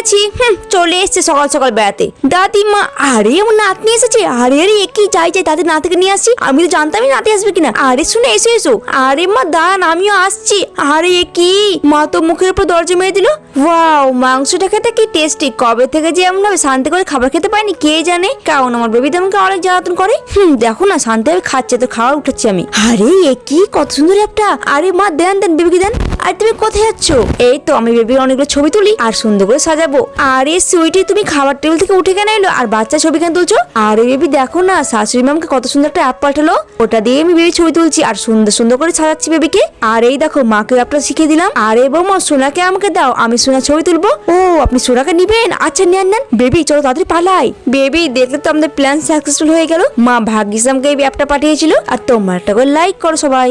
গেছি। চলে এসছে সকাল সকাল বেড়াতে। দাদিমা, আরে আমার নাতনি এসেছে। আরে আরে একই যাই দাদি নাতিকে নিয়ে আসছি। আমি তো জানতামই নাতি আসবে কিনা। আরে শুনে এসো এসো। আরে মা দাঁড়ান, আমিও আসছি। আরে কি মা তো মুখের উপর দরজা মেরে দিল। ওয়াও, মাংসটা খেতে কি টেস্টি। কবে থেকে যে এমন ভাবে শান্তি করে খাবার খেতে পাইনি কে জানে। কারণ আমার বেবি তো আমাকে অনেক জ্বালাতন করে। দেখো না শান্তি ভাবে খাচ্ছে, তো খাওয়া উঠাচ্ছি আমি। আরে কি কত সুন্দর একটা। আরে মা দেন দেন বেবিকে দেন। আর তুমি কোথায় যাচ্ছ? এই তো আমি বেবির অনেকগুলো ছবি তুলি আর সুন্দর করে সাজাবো। আরে সুইটি, তুমি খাবার টেবিল থেকে উঠে কেন এলো আর বাচ্চা ছবি কেন তুলছো? আরে বেবি দেখো না, শাশুড়ি মামকে কত সুন্দর একটা অ্যাপ পাঠালো, ওটা দিয়ে আমি বেবি ছবি তুলছি আর সুন্দর সুন্দর করে সাজাচ্ছি বেবিকে। আর এই দেখো মাকে অ্যাপটা শিখিয়ে দিলাম। আরে বৌমা, সোনাকে আমাকে দাও, আমি সোনার ছবি তুলবো। ও আপনি সোনাকে নিবেন? আচ্ছা নেন নেন। বেবি চলো তাড়াতাড়ি পালাই। বেবি দেখলে তো আমাদের প্ল্যান সাকসেসফুল হয়ে গেল। মা ভাগ্যিস আমাকে এই অ্যাপটা পাঠিয়েছিল। আর তোমরা একটা করে লাইক করো সবাই।